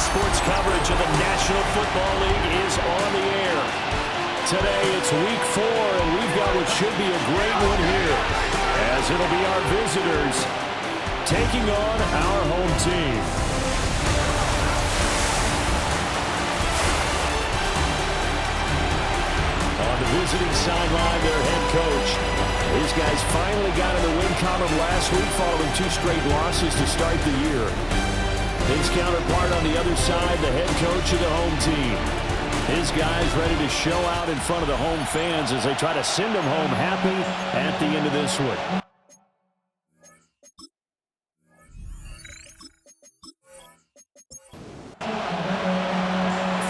Sports coverage of the National Football League is on the air. Today it's week 4, and we've got what should be a great one here, as it'll be our visitors taking on our home team. On the visiting sideline, their head coach. These guys finally got in the win column last week following 2 straight losses to start the year. His counterpart on the other side, the head coach of the home team. His guys ready to show out in front of the home fans as they try to send them home happy at the end of this one.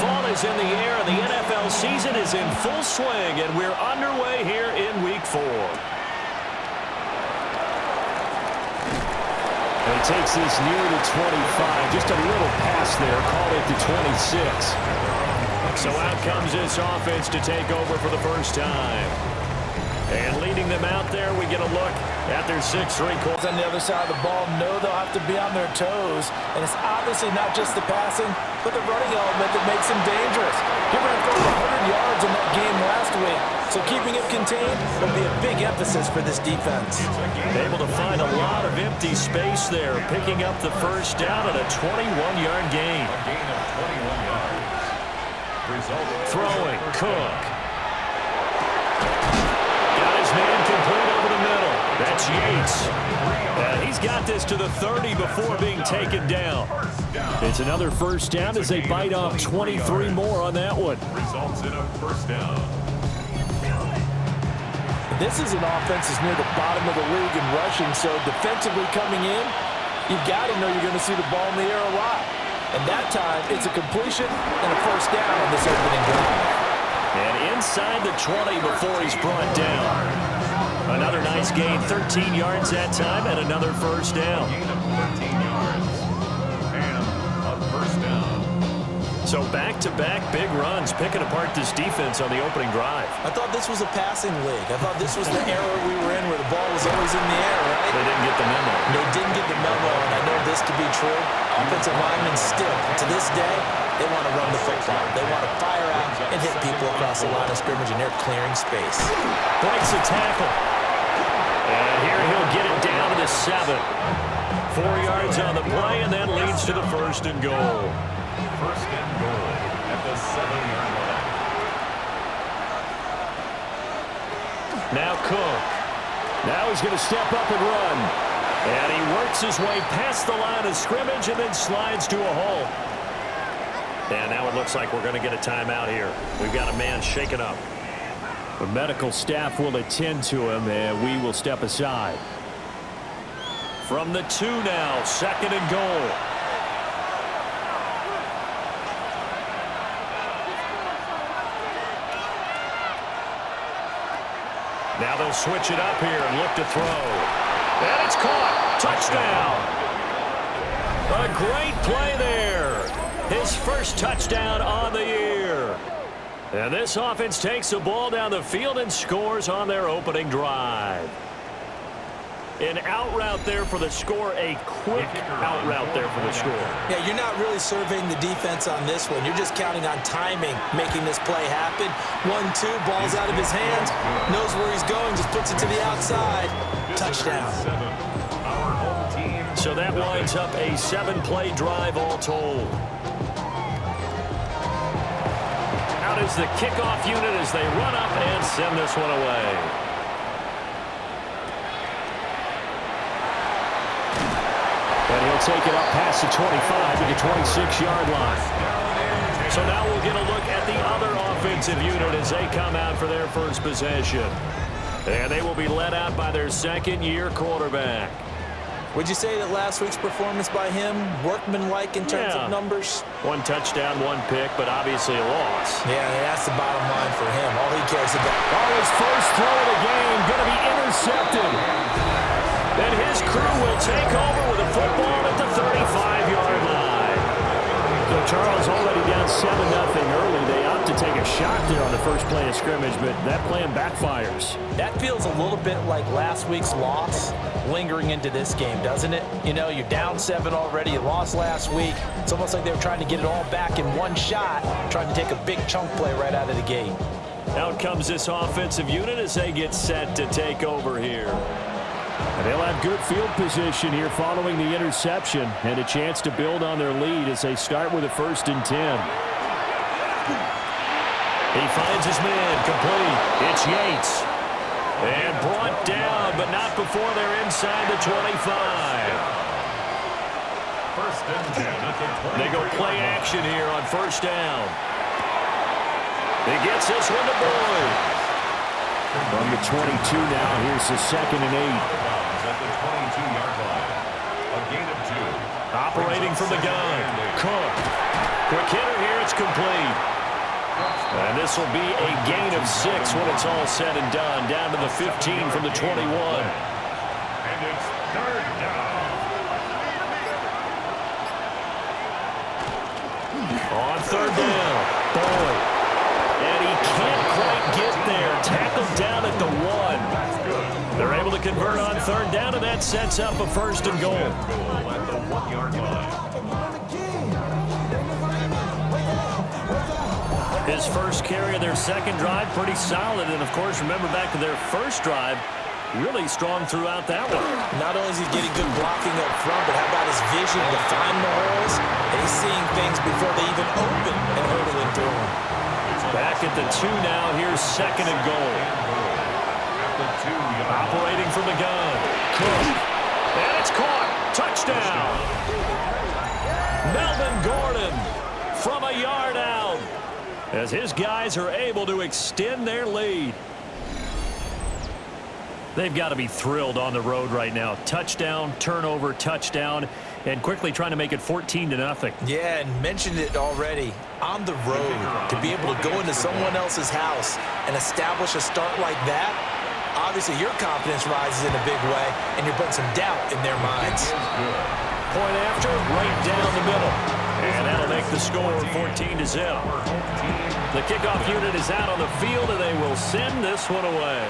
Fall is in the air, and the NFL season is in full swing, and we're underway here in week 4. He takes this near the 25. Just a little pass there. Call it the 26. So out comes this offense to take over for the first time. And leading them out there, we get a look at their 6-3 quarter. On the other side of the ball know they'll have to be on their toes. And it's obviously not just the passing, but the running element that makes him dangerous. He ran for over 100 yards in that game last week. So keeping it contained will be a big emphasis for this defense. Able to find a lot of empty space there, picking up the first down at a 21-yard gain. A gain of 21 yards. Throwing, Cook. Got his man complete over the middle. That's Yates. He's got this to the 30 before being taken down. It's another first down as they bite off 23 more on that one. Results in a first down. This is an offense that's near the bottom of the league in rushing, so defensively coming in, you've got to know you're going to see the ball in the air a lot. And that time, it's a completion and a first down on this opening drive. And inside the 20 before he's brought down. Another nice gain, 13 yards that time, and another first down. Gain of 13 yards. And a first down. So back-to-back big runs, picking apart this defense on the opening drive. I thought this was a passing league. I thought this was the era we were in where the ball was always in the air, right? They didn't get the memo. They didn't get the memo, and I know this to be true. Offensive linemen still, to this day, they want to run the football. They want to fire out and hit people across the line of scrimmage, and they're clearing space. Breaks a tackle. And here he'll get it down to the 7. 4 yards on the play, and that leads to the first and goal. First and goal at the 7-yard line. Now Cook. Now he's going to step up and run. And he works his way past the line of scrimmage and then slides to a hole. And now it looks like we're going to get a timeout here. We've got a man shaken up. The medical staff will attend to him, and we will step aside. From the 2 now, 2nd and goal. Now they'll switch it up here and look to throw. And it's caught. Touchdown. A great play there. His first touchdown on the year. And this offense takes the ball down the field and scores on their opening drive. An out route there for the score, a quick out route there for the score. Yeah, you're not really surveying the defense on this one. You're just counting on timing, making this play happen. 1-2, ball's out of his hands, knows where he's going, just puts it to the outside. Touchdown. So that winds up a 7-play drive all told. Out is the kickoff unit as they run up and send this one away. And he'll take it up past the 25 to the 26-yard line. So now we'll get a look at the other offensive unit as they come out for their first possession. And they will be led out by their second-year quarterback. Would you say that last week's performance by him, workmanlike in terms of numbers? 1 touchdown, 1 pick, but obviously a loss. Yeah, that's the bottom line for him. All he cares about. Oh, his first throw of the game going to be intercepted. And his crew will take over with a football at the 35-yard line. So Charles already down 7-0 early. They opt to take a shot there on the first play of scrimmage, but that plan backfires. That feels a little bit like last week's loss lingering into this game, doesn't it? You know, you're down 7 already. You lost last week. It's almost like they were trying to get it all back in one shot, trying to take a big chunk play right out of the gate. Out comes this offensive unit as they get set to take over here. And they'll have good field position here following the interception and a chance to build on their lead as they start with a 1st and 10. He finds his man complete. It's Yates. And brought down, but not before they're inside the 25. 1st and 10 at the 20. They go play action here on 1st down. He gets this one to Boyd. From the 22 now, here's the 2nd and 8. At the 22-yard line. A gain of 2. Operating from the gun. Cook. Quick hitter here. It's complete. And this will be a gain of 6 when it's all said and done. Down to the 15 from the 21. And it's 3rd down. On 3rd down. Boyd. And he can't quite get there. Tackled down at the 1. They're able to convert on 3rd down, and that sets up a 1st and goal. At the 1-yard line. His first carry of their 2nd drive, pretty solid. And, of course, remember back to their 1st drive, really strong throughout that one. Not only is he getting good blocking up front, but how about his vision to find the holes? And he's seeing things before they even open and hurdling through them. Back at the 2 now. Here's 2nd and goal. Operating from the gun. Cook. And it's caught. Touchdown. Melvin Gordon from a yard out as his guys are able to extend their lead. They've got to be thrilled on the road right now. Touchdown, turnover, touchdown, and quickly trying to make it 14-0. Yeah, and mentioned it already. On the road, to be able to go into someone else's house and establish a start like that, obviously your confidence rises in a big way, and you're putting some doubt in their minds. Point after, right down the middle. And that'll make the score 14-0. The kickoff unit is out on the field, and they will send this one away.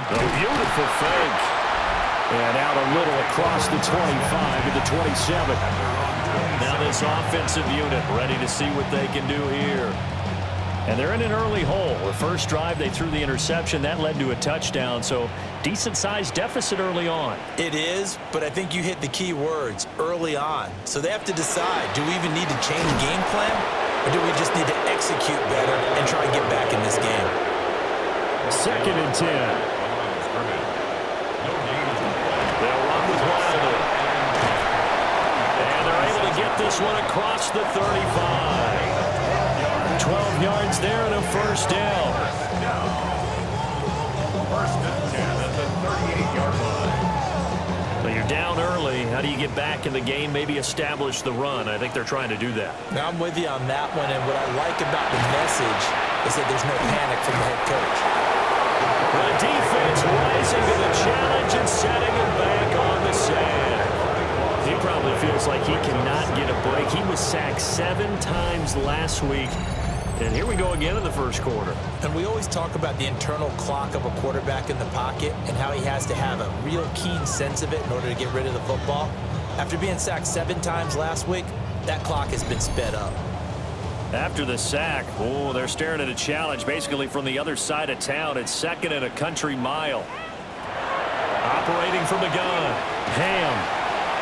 A beautiful fake. And out a little across the 25 to the 27. Now this offensive unit ready to see what they can do here. And they're in an early hole. The first drive, they threw the interception. That led to a touchdown, so decent-sized deficit early on. It is, but I think you hit the key words, early on. So they have to decide, do we even need to change game plan, or do we just need to execute better and try and get back in this game? 2nd and 10. They'll run with Wilder. And they're able to get this one across the 35. 12 yards there and a 1st down. 1st and 10 at the 38-yard line. So you're down early. How do you get back in the game, maybe establish the run? I think they're trying to do that. Now I'm with you on that one, and what I like about the message is that there's no panic from the head coach. The defense rising to the challenge and setting him back on the sand. He probably feels like he cannot get a break. He was sacked 7 times last week. And here we go again in the 1st quarter. And we always talk about the internal clock of a quarterback in the pocket and how he has to have a real keen sense of it in order to get rid of the football. After being sacked 7 times last week, that clock has been sped up. After the sack, oh, they're staring at a challenge basically from the other side of town. It's 2nd and a country mile. Operating from the gun, Ham.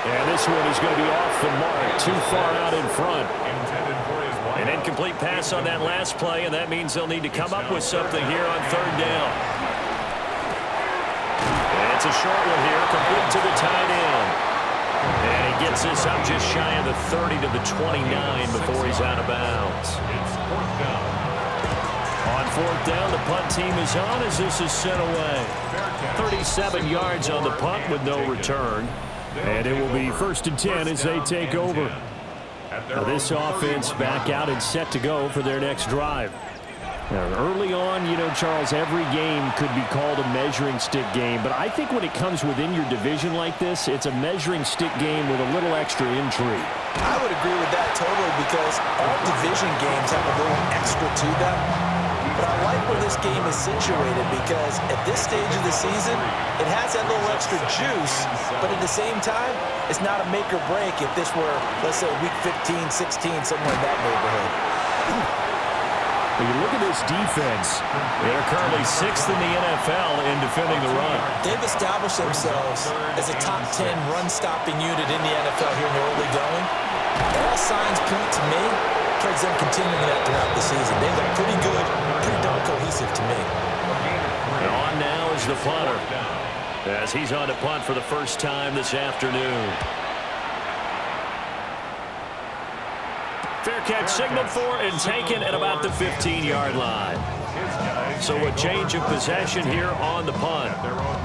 And this one is going to be off the mark, too far out in front. An incomplete pass on that last play, and that means they'll need to come up with something here on 3rd down. And it's a short one here, complete to the tight end. And he gets this up just shy of the 30 to the 29 before he's out of bounds. On 4th down, the punt team is on as this is sent away. 37 yards on the punt with no return. And it will be 1st and 10 as they take over. Now this offense back out and set to go for their next drive. Now, early on, you know, Charles, every game could be called a measuring stick game. But I think when it comes within your division like this, it's a measuring stick game with a little extra intrigue. I would agree with that totally because all division games have a little extra to them. But I like where this game is situated because at this stage of the season, it has that little extra juice. But at the same time, it's not a make or break if this were, let's say, week 15, 16, somewhere in that neighborhood. When you look at this defense, they're currently 6th in the NFL in defending the run. They've established themselves as a top 10 run-stopping unit in the NFL here in the early going. All signs point to me towards them continuing that throughout the season. They look pretty good, pretty darn cohesive to me. And on now is the punter, as he's on to punt for the first time this afternoon. Fair catch signaled for and taken at about the 15-yard line. So a change of possession here on the punt.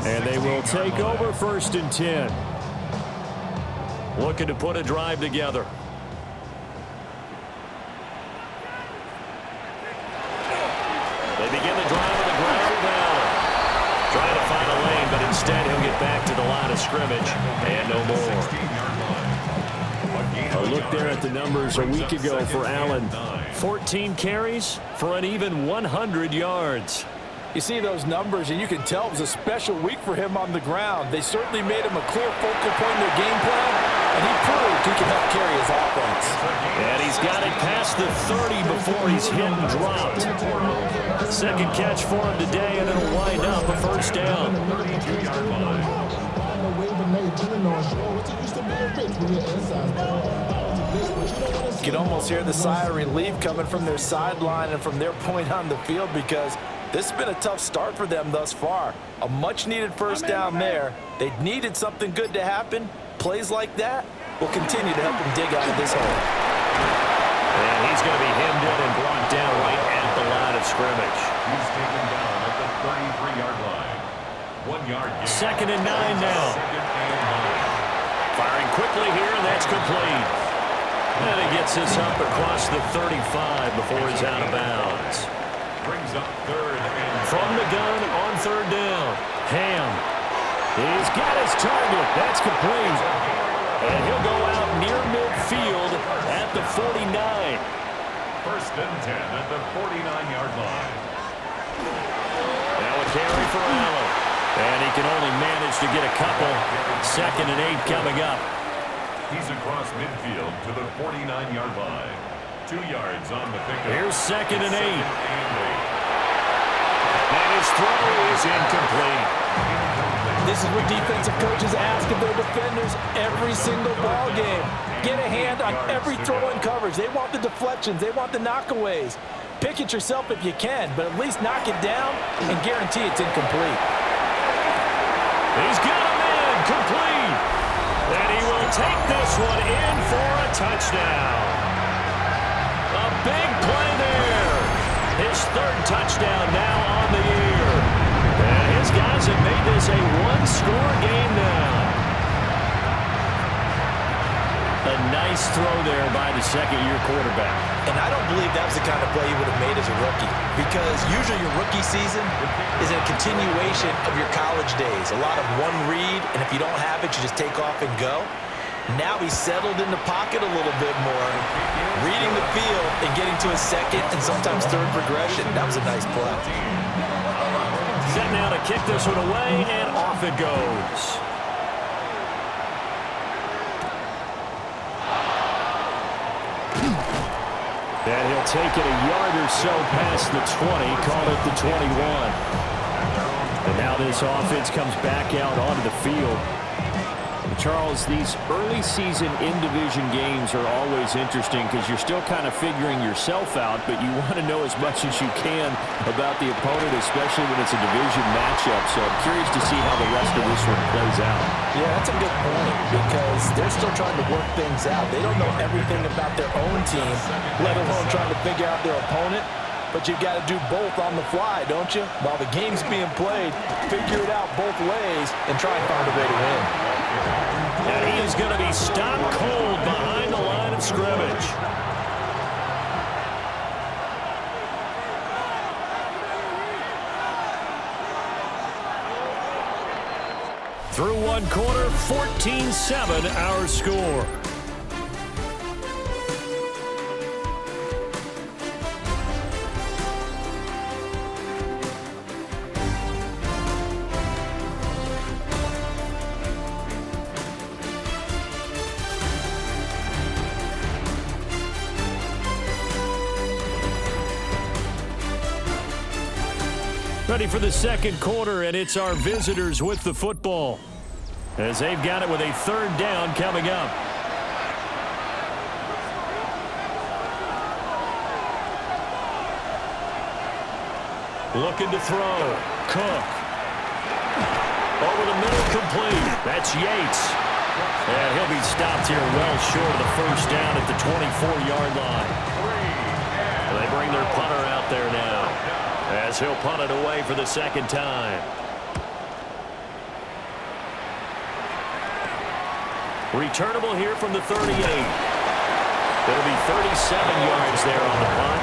And they will take over 1st and 10. Looking to put a drive together. They begin the drive on the ground with Allen. Trying to find a lane, but instead he'll get back to the line of scrimmage. And no more. A look there at the numbers a week ago for Allen. 14 carries for an even 100 yards. You see those numbers, and you can tell it was a special week for him on the ground. They certainly made him a clear focal point in their game plan, and he proved he can help carry his offense. And he's got it past the 30 before he's hit and dropped. Second catch for him today, and it'll wind up a first down. You can almost hear the sigh of relief coming from their sideline and from their point on the field because this has been a tough start for them thus far. A much-needed first down there. They needed something good to happen. Plays like that will continue to help them dig out of this hole. And he's going to be hemmed in and blocked down right at the line of scrimmage. He's taken down at the 33-yard line. 1 yard gain. 2nd and 9 now. Firing quickly here, and that's complete. And he gets this up across the 35 before he's out of bounds. Brings up 3rd and From the gun on 3rd down. Ham. He's got his target. That's complete. And he'll go out near midfield at the 49. 1st and 10 at the 49-yard line. Now a carry for Allen. And he can only manage to get a couple. 2nd and 8 coming up. He's across midfield to the 49-yard line. 2 yards on the pickup. Here's 2nd and 8. And his throw is incomplete. This is what defensive coaches ask of their defenders every single ball game. Get a hand on every throw in coverage. They want the deflections. They want the knockaways. Pick it yourself if you can, but at least knock it down and guarantee it's incomplete. He's got him in. Complete. And he will take this one in for a touchdown. A big play there. His 3rd touchdown now on the year. And his guys have made this a one-score game now. A nice throw there by the second-year quarterback. And I don't believe that was the kind of play he would have made as a rookie because usually your rookie season is a continuation of your college days. A lot of one read, and if you don't have it, you just take off and go. Now he's settled in the pocket a little bit more, reading the field and getting to his 2nd and sometimes 3rd progression. That was a nice play. Set now to kick this one away, and off it goes. And he'll take it a yard or so past the 20, call it the 21. And now this offense comes back out onto the field. Charles, these early season in-division games are always interesting because you're still kind of figuring yourself out, but you want to know as much as you can about the opponent, especially when it's a division matchup. So I'm curious to see how the rest of this one plays out. Yeah, that's a good point because they're still trying to work things out. They don't know everything about their own team, let alone trying to figure out their opponent. But you've got to do both on the fly, don't you? While the game's being played, figure it out both ways and try and find a way to win. And he is going to be stopped cold behind the line of scrimmage. Through one quarter, 14-7 our score. Ready for the second quarter, and it's our visitors with the football, as they've got it with a third down coming up. Looking to throw. Cook. Over the middle, complete. That's Yates. And he'll be stopped here well short of the first down at the 24-yard line. They bring their punter out there now, as he'll punt it away for the second time. Returnable here from the 38. It'll be 37 yards there on the punt.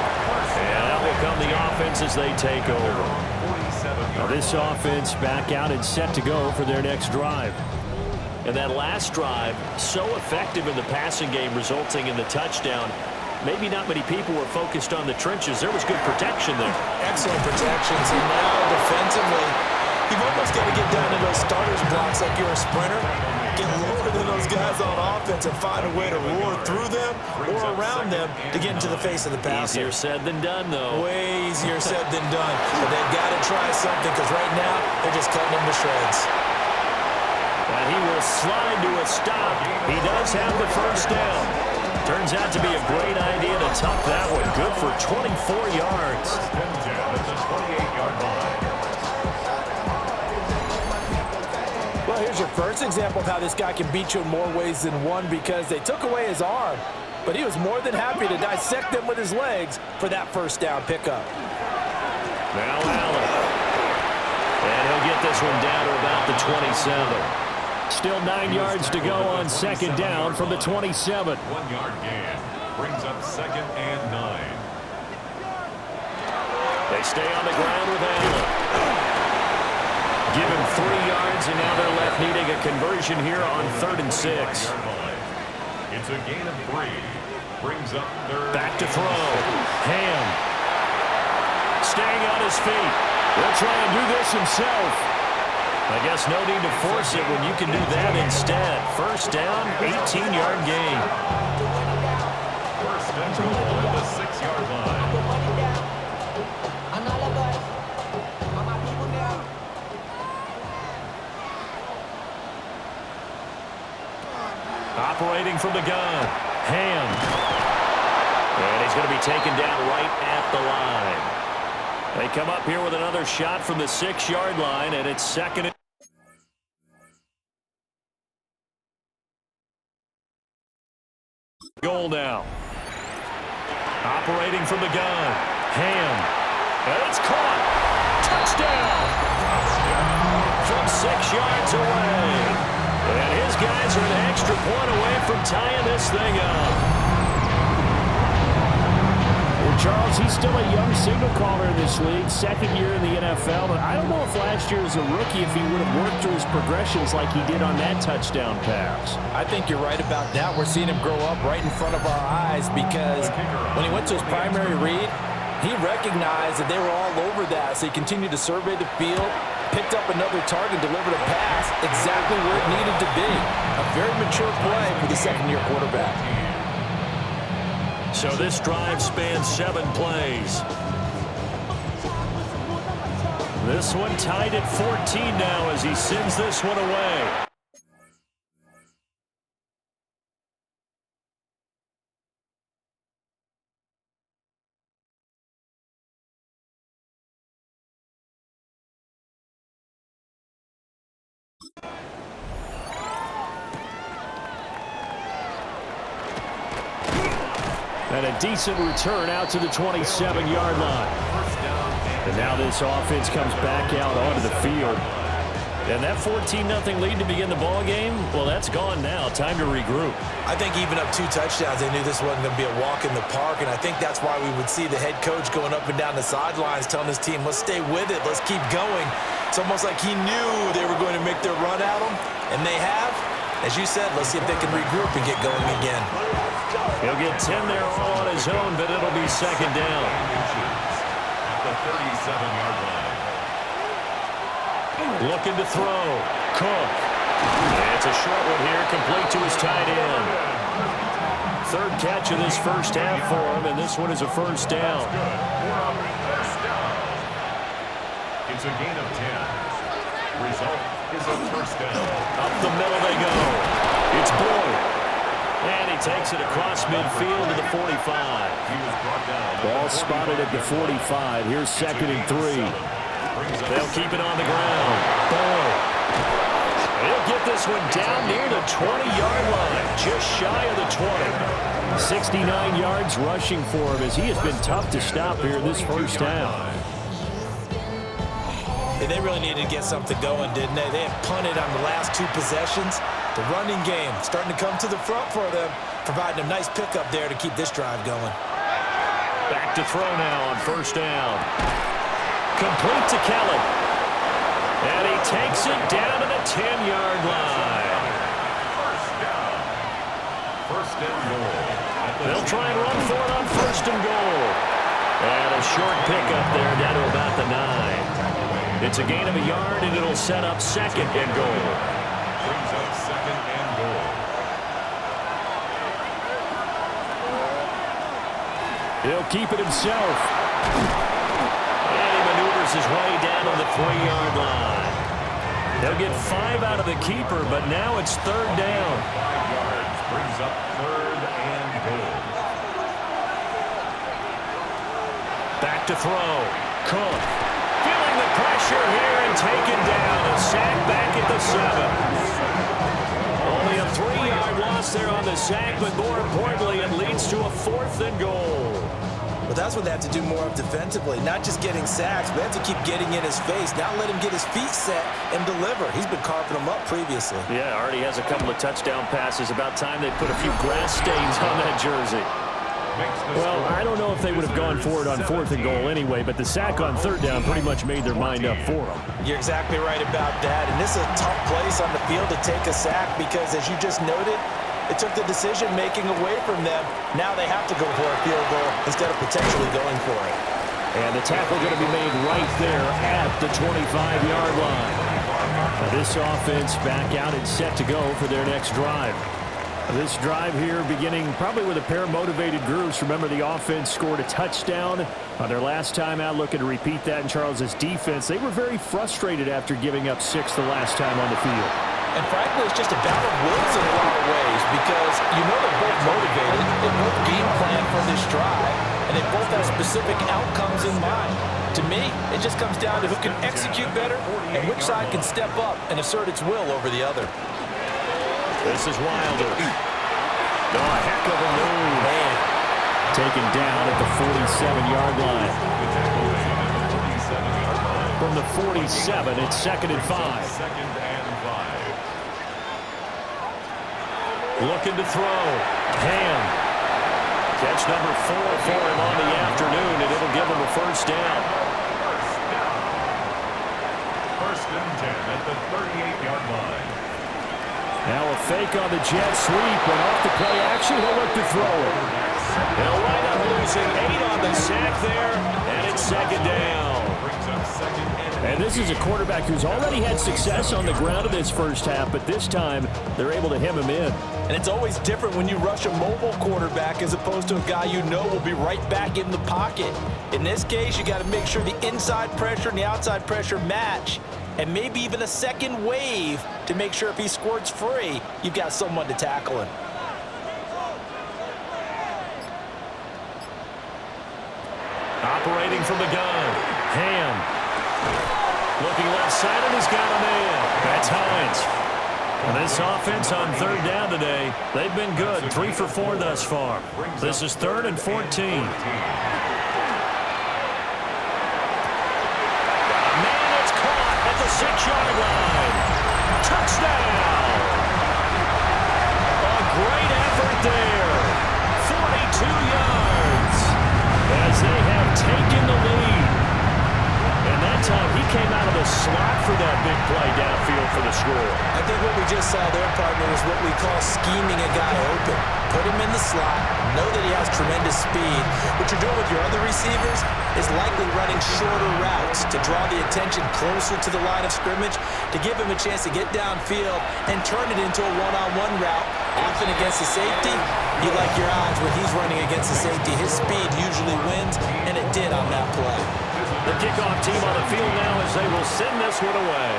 And out will come the offense as they take over. Now this offense back out and set to go for their next drive. And that last drive, so effective in the passing game, resulting in the touchdown. Maybe not many people were focused on the trenches. There was good protection there. Excellent protections. And now defensively, you've almost got to get down to those starters blocks like you're a sprinter. Get lower than those guys on offense and find a way to roar through them or around them to get into the face of the passer. Easier said than done, though. Way easier said than done. But they've got to try something, because right now they're just cutting them to shreds. And he will slide to a stop. He does have the first down. Turns out to be a great idea to tuck that one. Good for 24 yards. Well, here's your first example of how this guy can beat you in more ways than one, because they took away his arm, but he was more than happy to dissect them with his legs for that first down pickup. Now Allen. And he'll get this one down to about the 27. Still 9 yards to go on second down from the 27. 1 yard gain brings up second and 9. They stay on the ground with Allen. Give him 3 yards, and now they're left needing a conversion here on 3rd and 6. It's a gain of 3. Brings up third. Back to throw. Ham. Staying on his feet. He'll try and do this himself. I guess no need to force it when you can do that instead. First down, 18-yard gain. First and goal at the 6-yard line. Operating from the gun. Ham. And he's going to be taken down right at the line. They come up here with another shot from the 6-yard line, and it's second and goal now. Operating from the gun. Ham. And it's caught. Touchdown. From 6 yards away. And his guys are an extra point away from tying this thing up. Well, Charles, he's still a young signal caller in this league, second year in the NFL, but I don't know if last year as a rookie if he would have worked through his progressions like he did on that touchdown pass. I think you're right about that. We're seeing him grow up right in front of our eyes, because when he went to his primary read, he recognized that they were all over that, so he continued to survey the field, picked up another target, delivered a pass exactly where it needed to be. A very mature play for the second-year quarterback. So this drive spans 7 plays. This one tied at 14 now as he sends this one away. And a decent return out to the 27-yard line. And now this offense comes back out onto the field. And that 14-0 lead to begin the ball game, well, that's gone now. Time to regroup. I think even up 2 touchdowns, they knew this wasn't going to be a walk in the park, and I think that's why we would see the head coach going up and down the sidelines telling his team, let's stay with it, let's keep going. It's almost like he knew they were going to make their run at him, and they have. As you said, let's see if they can regroup and get going again. He'll get 10 there all on his own, but it'll be second down. At the 37-yard line. Looking to throw. Cook. It's a short one here, complete to his tight end. Third catch of this first half for him, and this one is a first down. It's a gain of 10. Result is a first down. Up the middle they go. It's Boyd. And he takes it across midfield to the 45. He was brought down. Ball spotted at the 45. Here's 2nd and 3. They'll keep it on the ground. Boyd. He'll get this one down near the 20-yard line, just shy of the 20. 69 yards rushing for him as he has been tough to stop here in this first half. And they really needed to get something going, didn't they? They had punted on the last 2 possessions. The running game starting to come to the front for them, providing a nice pickup there to keep this drive going. Back to throw now on first down. Complete to Kelly. And he takes it down to the 10-yard line. First down. First and goal. They'll try and run for it on first and goal. And a short pickup there down to about the 9. It's a gain of a yard, and it'll set up second and goal. Brings up second and goal. He'll keep it himself. And he maneuvers his way down to the 3-yard line. They'll get 5 out of the keeper, but now it's third down. 5 yards brings up third and goal. Back to throw. Cook. Feeling the pressure here and taken down. A sack back at the 7. Only a 3-yard loss there on the sack, but more importantly, it leads to a 4th and goal. But that's what they have to do more of defensively, not just getting sacks, but they have to keep getting in his face, not let him get his feet set and deliver. He's been carving them up previously. Yeah, already has a couple of touchdown passes. About time they put a few grass stains on that jersey. Well, I don't know if they would have gone for it on 4th and goal anyway, but the sack on 3rd down pretty much made their mind up for them. You're exactly right about that, and this is a tough place on the field to take a sack because, as you just noted, it took the decision-making away from them. Now they have to go for a field goal instead of potentially going for it. And the tackle going to be made right there at the 25-yard line. Now this offense back out and set to go for their next drive. This drive here beginning probably with a pair of motivated groups. Remember, the offense scored a touchdown on their last time out, looking to repeat that in Charles's defense. They were very frustrated after giving up 6 the last time on the field. And frankly, it's just a battle of wills in a lot of ways because you know they're both motivated, they both game plan for this drive, and they both have specific outcomes in mind. To me, it just comes down to who can execute better and which side can step up and assert its will over the other. This is Wilder. Oh, a heck of a move. Man. Taken down at the 47-yard line. From the 47, it's 2nd and 5. Second and 5. Looking to throw. Ham. Catch number 4 for him on the afternoon, and it'll give him a first down. First and 10 at the 38-yard line. Now a fake on the jet sweep, and off the play action, he'll look to throw it. He'll wind up losing 8 on the sack there, and it's second down. And this is a quarterback who's already had success on the ground in this first half, but this time they're able to hem him in. And it's always different when you rush a mobile quarterback as opposed to a guy you know will be right back in the pocket. In this case, you got to make sure the inside pressure and the outside pressure match, and maybe even a second wave to make sure if he squirts free, you've got someone to tackle him. Operating from the gun, Ham. Looking left side, and he's got a man. That's Hines. And this offense on 3rd down today, they've been good. 3 for 4 thus far. This is 3rd and 14. Man, it's caught at the 6-yard line. Touchdown! A great effort there. 42 yards as they have taken the lead. And that time he came out of the slot for that big play downfield for the score. I think what we just saw there, partner, is what we call scheming a guy open. Put him in the slot, know that he has tremendous speed. What you're doing with your other receivers is likely running shorter routes to draw the attention closer to the line of scrimmage, to give him a chance to get downfield and turn it into a one-on-one route. Often against the safety, you like your odds when he's running against the safety. His speed usually wins, and it did on that play. The kickoff team on the field now as they will send this one away.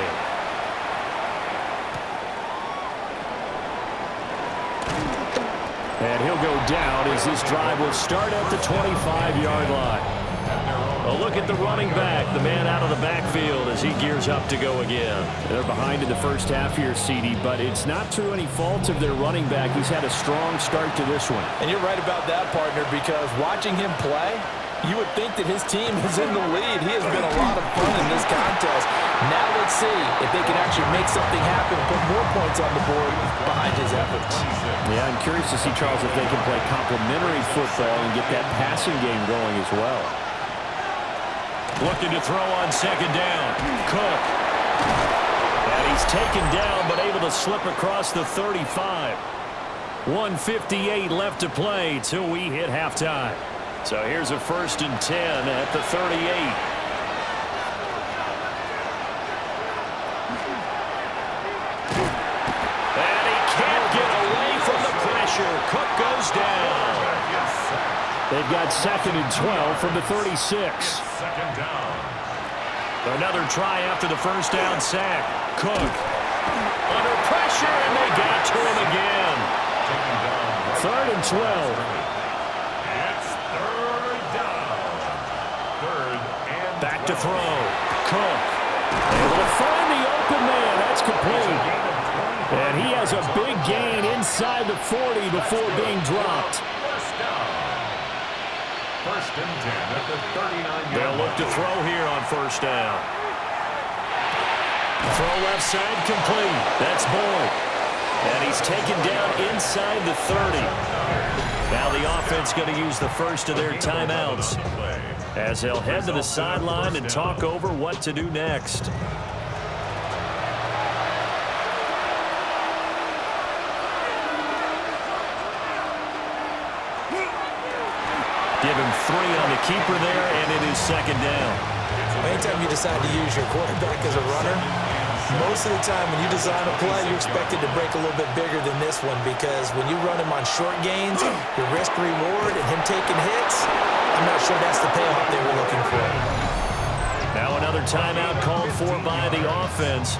And he'll go down as this drive will start at the 25-yard line. A look at the running back, the man out of the backfield as he gears up to go again. They're behind in the first half here, CD, but it's not through any fault of their running back. He's had a strong start to this one. And you're right about that, partner, because watching him play, you would think that his team is in the lead. He has been a lot of fun in this contest. Now let's see if they can actually make something happen, put more points on the board behind his efforts. Yeah, I'm curious to see, Charles, if they can play complementary football and get that passing game going as well. Looking to throw on second down. Cook. And he's taken down but able to slip across the 35. 1:58 left to play till we hit halftime. So here's a 1st and 10 at the 38. And he can't get away from the pressure. Cook goes down. They've got 2nd and 12 from the 36. Second down. Another try after the first down sack. Cook under pressure, and they got to him again. 3rd and 12. It's third down. Third and Back to throw. Cook able to find the open man. That's complete. And he has a big gain inside the 40 before being dropped. First down. 1st and 10 at the 39-yard line. They'll look to throw here on 1st down. Throw left side complete. That's Boyd. And he's taken down inside the 30. Now the offense going to use the first of their timeouts as they'll head to the sideline and talk over what to do next. Give him 3 on the keeper there, and it is 2nd down. Anytime you decide to use your quarterback as a runner, most of the time when you design a play, you're expected to break a little bit bigger than this one, because when you run him on short gains, your risk-reward and him taking hits, I'm not sure that's the payoff they were looking for. Now another timeout called for by the offense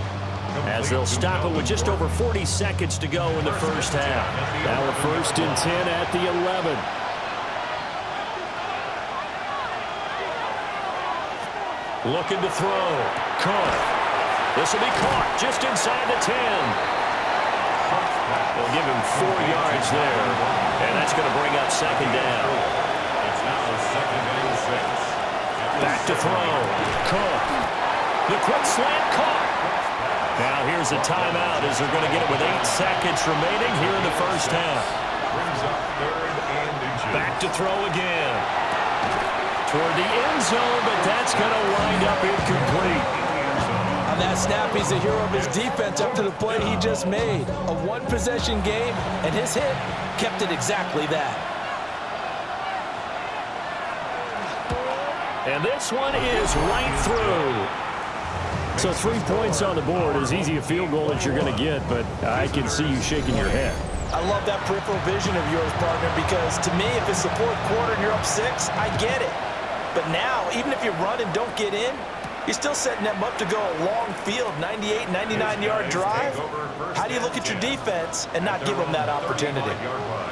as they'll stop it with just over 40 seconds to go in the first half. Now a 1st and 10 at the 11. Looking to throw. Cook. This will be caught just inside the 10. They'll give him 4 yards there, and that's going to bring up 2nd down. It's now 2nd and 6. Back to throw. Cook. The quick slant caught. Now here's a timeout as they're going to get it with 8 seconds remaining here in the first half. Brings up 3rd and inches. Back to throw again. Toward the end zone, but that's going to wind up incomplete. On that snap, he's the hero of his defense after the play he just made. A one-possession game, and his hit kept it exactly that. And this one is right through. So 3 points on the board, as easy a field goal as you're going to get, but I can see you shaking your head. I love that peripheral vision of yours, partner, because to me, if it's the 4th quarter and you're up 6, I get it. But now, even if you run and don't get in, you're still setting them up to go a long field, 98, 99-yard drive. How do you look at your defense and not give them that opportunity?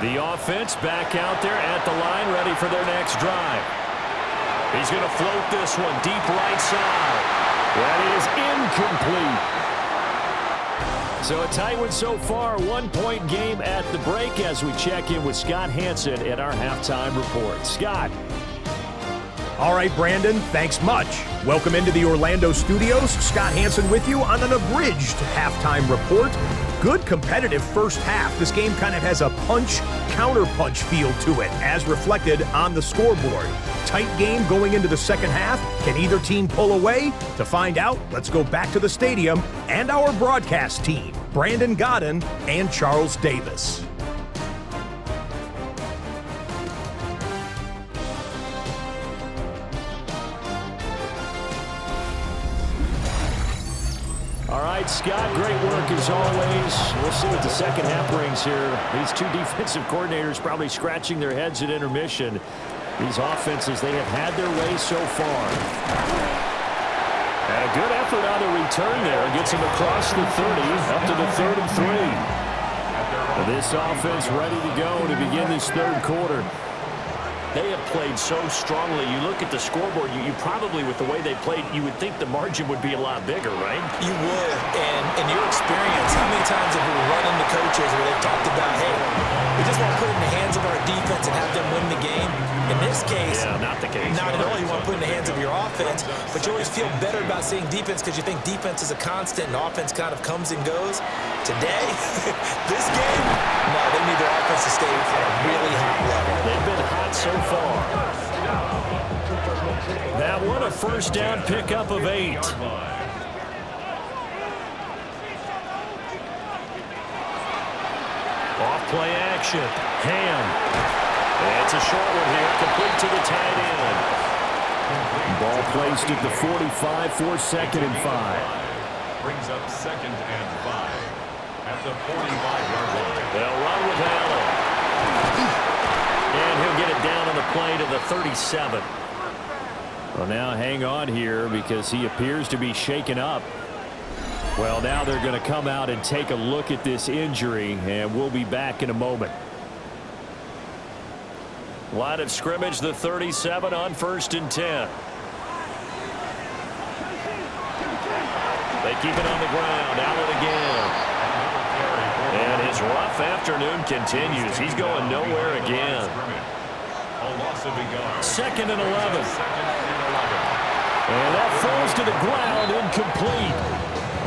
The offense back out there at the line, ready for their next drive. He's going to float this one deep right side. That is incomplete. So a tight one so far, 1-point game at the break as we check in with Scott Hansen at our halftime report. Scott. All right, Brandon, thanks much. Welcome into the Orlando studios. Scott Hansen with you on an abridged halftime report. Good competitive first half. This game kind of has a punch-counter-punch feel to it, as reflected on the scoreboard. Tight game going into the second half. Can either team pull away? To find out, let's go back to the stadium and our broadcast team, Brandon Godden and Charles Davis. All right, Scott, great work as always. We'll see what the second half brings here. These two defensive coordinators probably scratching their heads at intermission. These offenses, they have had their way so far. And a good effort on the return there. Gets him across the 30, up to the 33. This offense ready to go to begin this third quarter. They have played so strongly. You look at the scoreboard, you probably, with the way they played, you would think the margin would be a lot bigger, right? You would. And in your experience, how many times have we run into coaches where they've talked about, hey, we just want to put it in the hands of our defense and have them win the game? In this case, yeah, not the case. Not at all. You want to put it in the hands of your offense, but you always feel better about seeing defense because you think defense is a constant and offense kind of comes and goes. Today, this game, no, they need their offense to stay at a really high level. They've been hot so far. That one a first down pickup of 8. Off play action. Ham. It's a short one here, complete to the tight end. Ball placed at the 45 for 2nd and 5. Brings up 2nd and 5 at the 45-yard line. They'll run with Allen. And he'll get it down on the play to the 37. Well, now hang on here because he appears to be shaken up. Well, now they're going to come out and take a look at this injury, and we'll be back in a moment. Line of scrimmage, the 37 on 1st and 10. They keep it on the ground. Allen again. And his rough afternoon continues. He's going nowhere again. 2nd and 11. And that falls to the ground, incomplete.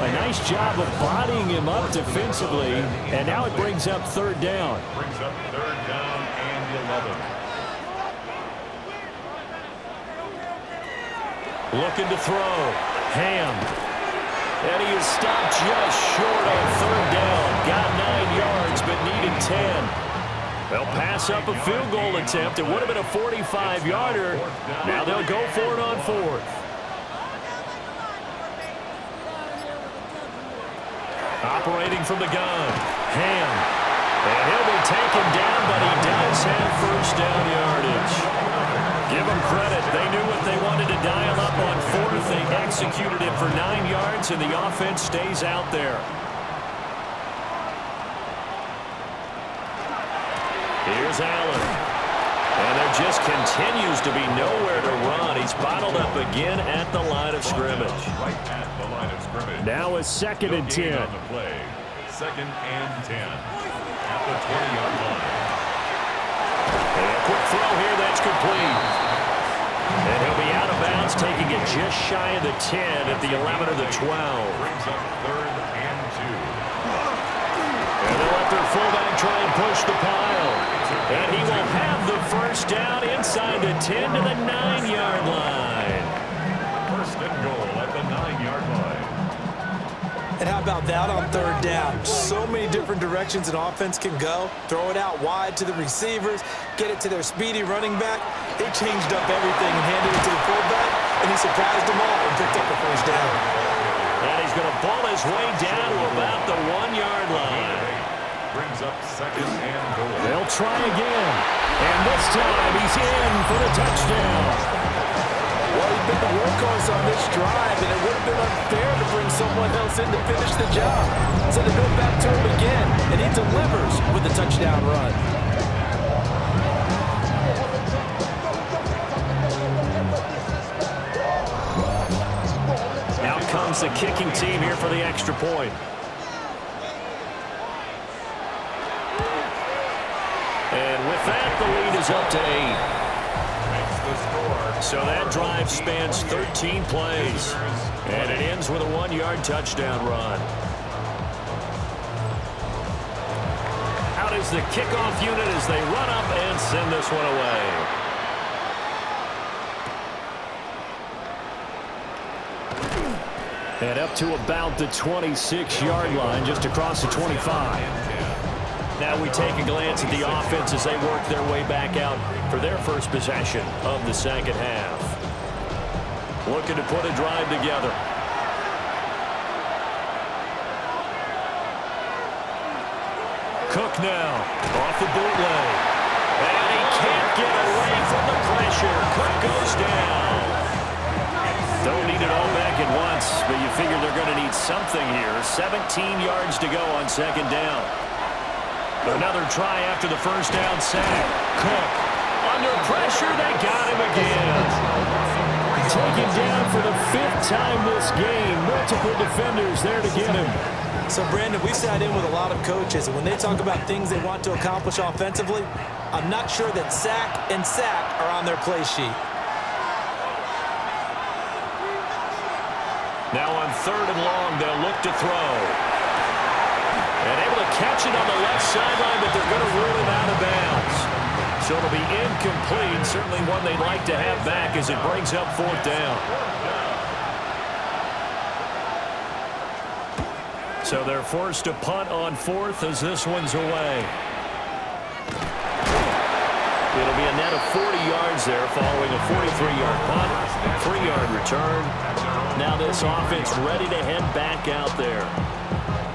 A nice job of bodying him up defensively. And now it brings up 3rd down. Brings up 3rd down and 11. Looking to throw. Ham. And he is stopped just short on 3rd down. Got 9 yards, but needed 10. They'll pass up a field goal attempt. It would have been a 45-yarder. Now they'll go for it on 4th. Operating from the gun. Ham. And he'll be taken down, but he does have 1st down yardage. Give them credit. They knew what they wanted to dial up on 4th. They executed it for 9 yards, and the offense stays out there. Here's Allen. And there just continues to be nowhere to run. He's bottled up again at the line of scrimmage. Right at the line of scrimmage. Now it's 2nd and 10. On the play. 2nd and 10 at the 20-yard line. And a quick throw here, that's complete. And he'll be out of bounds, taking it just shy of the 10 at the 11 or the 12. Brings up 3rd and 2. And they'll let their fullback try and push the pile. And he will have the 1st down inside the 10 to the 9-yard line. 1st and goal at the 9-yard line. And how about that on 3rd down? So many different directions an offense can go. Throw it out wide to the receivers, get it to their speedy running back. They changed up everything and handed it to the fullback, and he surprised them all and picked up the 1st down. And he's going to ball his way down to about the 1-yard line. Brings up 2nd and goal. They'll try again. And this time he's in for the touchdown. Well, he's been the workhorse on this drive, and it would have been unfair to bring someone else in to finish the job. So they go back to him again, and he delivers with a touchdown run. Out comes the kicking team here for the extra point. And with that, the lead is up to 8. Makes the score So that drive spans 13 plays, and it ends with a 1-yard touchdown run. Out is the kickoff unit as they run up and send this one away. And up to about the 26-yard line, just across the 25. Now we take a glance at the offense as they work their way back out for their first possession of the second half. Looking to put a drive together. Cook now off the bootleg. And he can't get away from the pressure. Cook goes down. Don't need it all back at once, but you figure they're going to need something here. 17 yards to go on second down. Another try after the first down sack. Cook under pressure. They got him again. Taken down for the 5th time this game. Multiple defenders there to get him. So, Brandon, we've sat in with a lot of coaches, and when they talk about things they want to accomplish offensively, I'm not sure that sack and sack are on their play sheet. Now on 3rd and long, they'll look to throw. And able to catch it on the left sideline, but they're going to rule him out of bounds. So it'll be incomplete, certainly one they'd like to have back as it brings up 4th down. So they're forced to punt on 4th as this one's away. It'll be a net of 40 yards there following a 43-yard punt, 3-yard return. Now this offense ready to head back out there.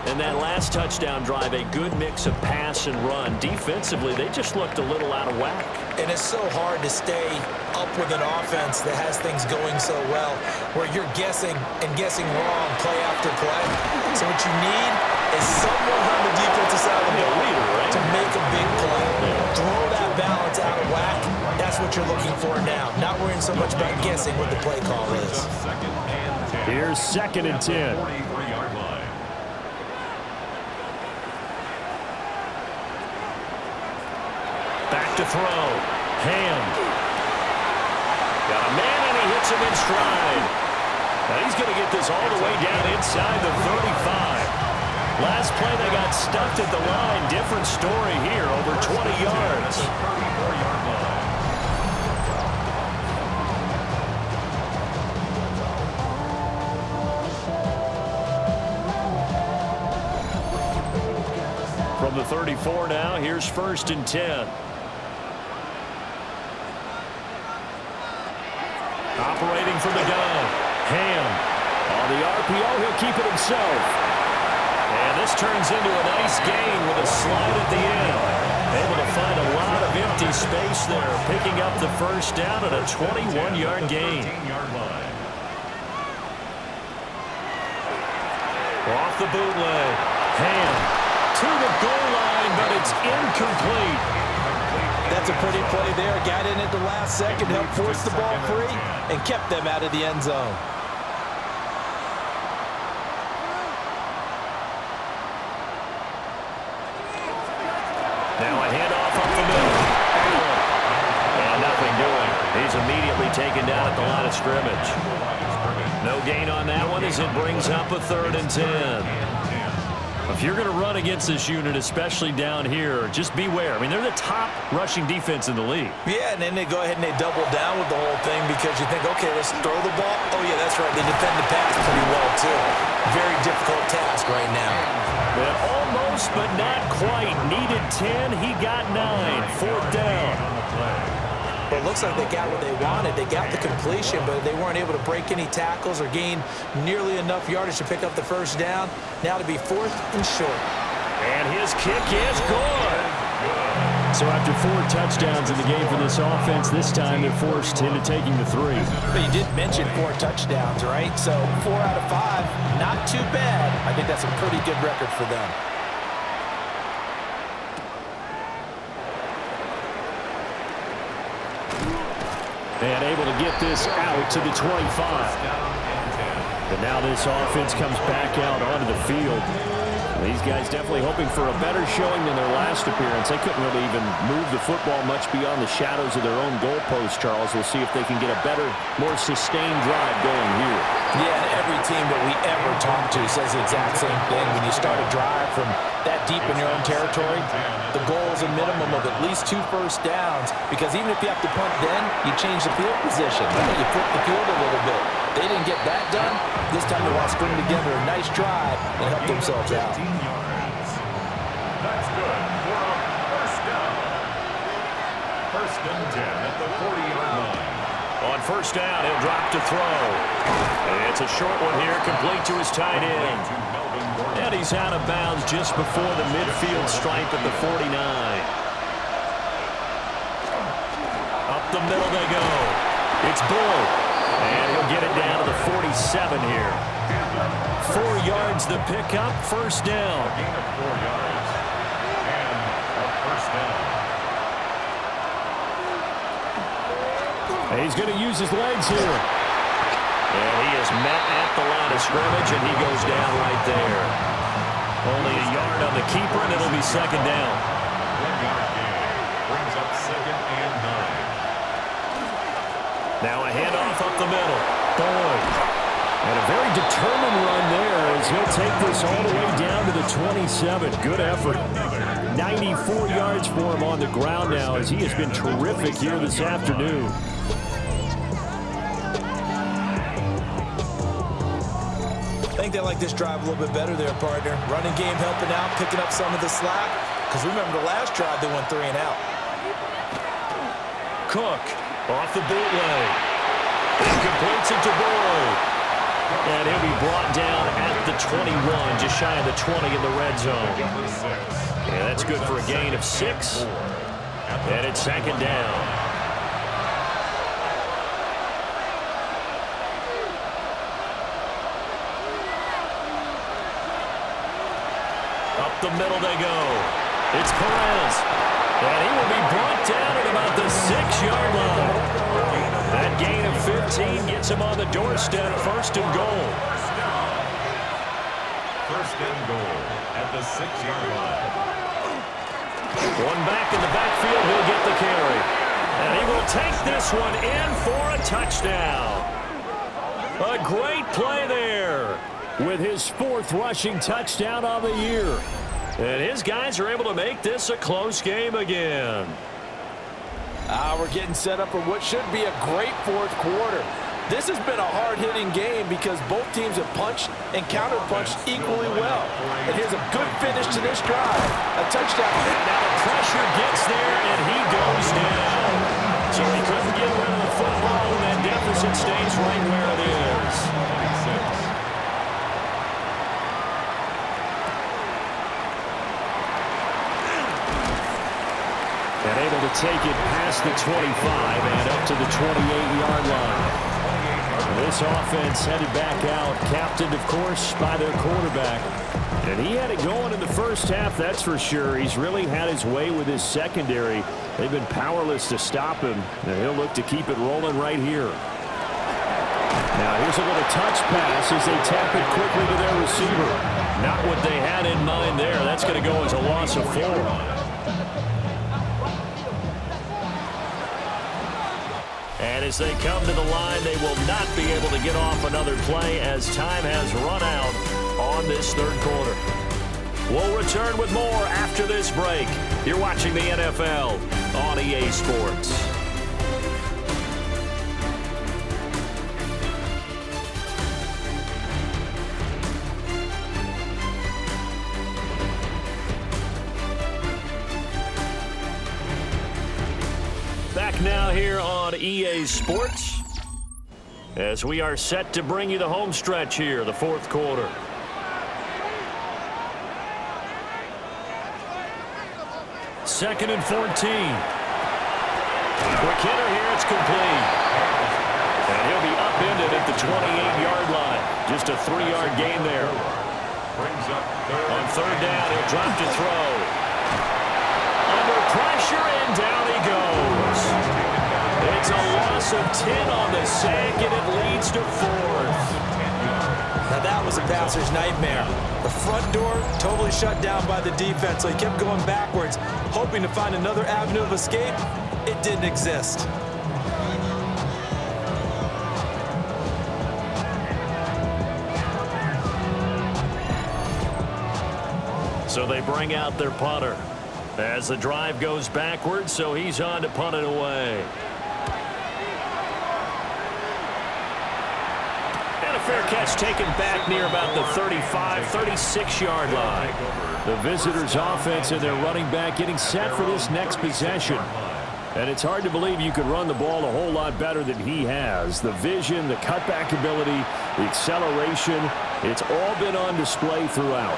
And that last touchdown drive, a good mix of pass and run. Defensively, they just looked a little out of whack. And it's so hard to stay up with an offense that has things going so well, where you're guessing and guessing wrong play after play. So what you need is someone on the defensive side of the ball to make a big play. Throw that balance out of whack. That's what you're looking for now. Not worrying so much about guessing what the play call is. Here's 2nd and 10. Back to throw. Hand. Got a man, and he hits him in stride. Now he's going to get this all the way down inside the 35. Last play, they got stuffed at the line. Different story here, over 20 yards. From the 34 now, here's 1st and 10. Operating from the gun. Ham. On the RPO, he'll keep it himself. And this turns into a nice gain with a slide at the end. Able to find a lot of empty space there, picking up the first down at a 21-yard gain. Off the bootleg. Ham to the goal line, but it's incomplete. That's a pretty play there. Got in at the last second, helped force the ball free, and kept them out of the end zone. Now a handoff up the middle. And nothing doing. He's immediately taken down at the line of scrimmage. No gain on that one as it brings up a 3rd and 10. If you're going to run against this unit, especially down here, just beware. I mean, they're the top rushing defense in the league. Yeah, and then they go ahead and they double down with the whole thing because you think, okay, let's throw the ball. Oh, yeah, that's right. They defend the pass pretty well, too. Very difficult task right now. Well, almost, but not quite. Needed 10. He got 9. 4th down. But it looks like they got what they wanted. They got the completion, but they weren't able to break any tackles or gain nearly enough yardage to pick up the first down. Now to be 4th and short. And his kick is good. So after 4 touchdowns in the game for this offense, this time they're forced into taking the 3. But you did mention 4 touchdowns, right? So 4 out of 5, not too bad. I think that's a pretty good record for them. And able to get this out to the 25. And now this offense comes back out onto the field. These guys definitely hoping for a better showing than their last appearance. They couldn't really even move the football much beyond the shadows of their own goalpost, Charles. We'll see if they can get a better, more sustained drive going here. Yeah, and every team that we ever talk to says the exact same thing. When you start a drive from that deep in your own territory, the goal is a minimum of at least 2 first downs, because even if you have to punt then, you change the field position. You flip the field a little bit. They didn't get that done. This time they want to string together a nice drive and help themselves out. That's good for a first down. First and 10 at the 40-yard line. On first down, he'll drop to throw. And it's a short one here, complete to his tight end. And he's out of bounds just before the midfield stripe at the 49. Up the middle they go. It's Bull. And he'll get it down to the 47 here. 4 yards the pickup, first down. Gain of 4 yards. And a first down. He's going to use his legs here. And he is met at the line of scrimmage, and he goes down right there. Only a yard on the keeper, and it'll be second down. 1-yard gain. Brings up second and 9. Now a handoff up the middle. Boyd. And a very determined run there as he'll take this all the way down to the 27. Good effort. 94 yards for him on the ground now as he has been terrific here this afternoon. I think they like this drive a little bit better there, partner. Running game helping out, picking up some of the slack. Because remember the last drive, they went 3 and out. Cook off the bootleg. He completes it to Boyd. And he'll be brought down at the 21, just shy of the 20 in the red zone. Yeah, that's good for a gain of 6. And it's second down. Up the middle they go. It's Perez. And he will be brought down at about the 6-yard line. That gain of 15 gets him on the doorstep, first and goal. First and goal at the 6-yard line. One back in the backfield, he'll get the carry. And he will take this one in for a touchdown. A great play there with his 4th rushing touchdown on the year. And his guys are able to make this a close game again. We're getting set up for what should be a great 4th quarter. This has been a hard-hitting game because both teams have punched and counter-punched equally well. And here's a good finish to this drive. A touchdown. And now the pressure gets there, and he goes down. So he couldn't get rid of the football, and that deficit stays right where it is. And able to take it past the 25 and up to the 28-yard line. This offense headed back out, captained, of course, by their quarterback. And he had it going in the first half, that's for sure. He's really had his way with his secondary. They've been powerless to stop him. And he'll look to keep it rolling right here. Now here's a little touch pass as they tap it quickly to their receiver. Not what they had in mind there. That's going to go as a loss of 4. And as they come to the line, they will not be able to get off another play as time has run out on this 3rd quarter. We'll return with more after this break. You're watching the NFL on EA Sports. Back now here on EA Sports as we are set to bring you the home stretch here, the 4th quarter. Second and 14. Quick hitter here, it's complete. And he'll be upended at the 28-yard line. Just a 3-yard gain there. On 3rd down, he'll drop to throw. Under pressure, and down he goes. It's a loss of 10 on the sack, and it leads to 4th. Now that was a passer's nightmare. The front door totally shut down by the defense, so he kept going backwards, hoping to find another avenue of escape. It didn't exist. So they bring out their punter as the drive goes backwards, so he's on to punt it away. And a fair catch taken back near about the 35, 36-yard line. The visitors' offense and their running back getting set for this next possession. And it's hard to believe you could run the ball a whole lot better than he has. The vision, the cutback ability, the acceleration, it's all been on display throughout.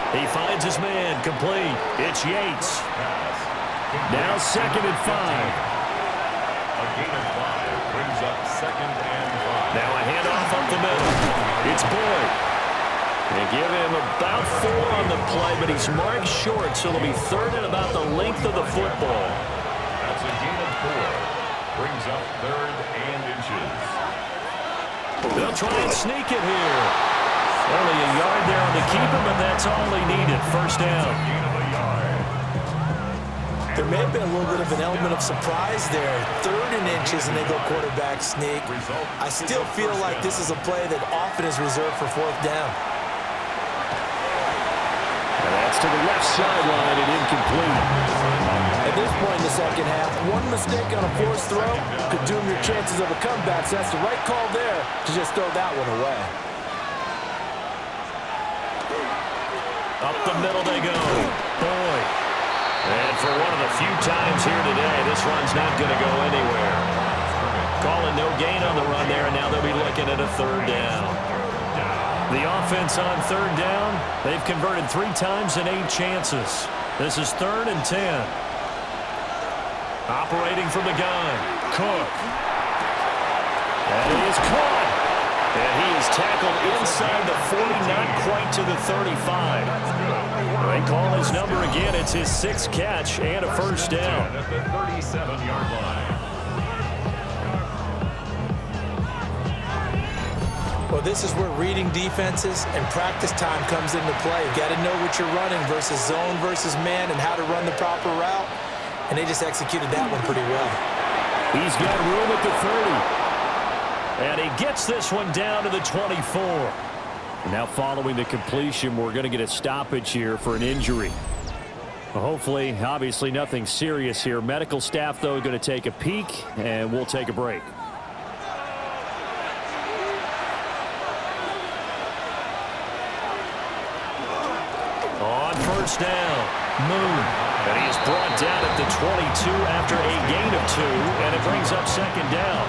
He finds his man, complete. It's Yates. Now 2nd and 5. A gain of 5 brings up 2nd and 5. Now a handoff up the middle. It's Boyd. They give him about 4 on the play, but he's marked short, so it'll be 3rd and about the length of the football. That's a gain of 4. Brings up 3rd and inches. They'll try and sneak it here. Only a yard there on the keeper, but that's all they needed. 1st down. There may have been a little bit of an element of surprise there. 3rd and inches, and they go quarterback sneak. I still feel like this is a play that often is reserved for 4th down. And that's to the left sideline and incomplete. At this point in the second half, one mistake on a forced throw could doom your chances of a comeback, so that's the right call there to just throw that one away. Up the middle they go. Boyd. And for one of the few times here today, this run's not going to go anywhere. Calling no gain on the run there, and now they'll be looking at a 3rd down. The offense on 3rd down, they've converted 3 times in 8 chances. This is 3rd and 10. Operating from the gun, Cook. And he is caught. And he is tackled inside the 40, not quite to the 35. They call his number again. It's his 6th catch and a 1st down. At the 37-yard line. Well, this is where reading defenses and practice time comes into play. You've got to know what you're running versus zone versus man and how to run the proper route. And they just executed that one pretty well. He's got room at the 30. And he gets this one down to the 24. Now following the completion, we're going to get a stoppage here for an injury. Hopefully, obviously nothing serious here. Medical staff, though, going to take a peek, and we'll take a break. On 1st down, Moon. And he is brought down at the 22 after a gain of 2, and it brings up 2nd down.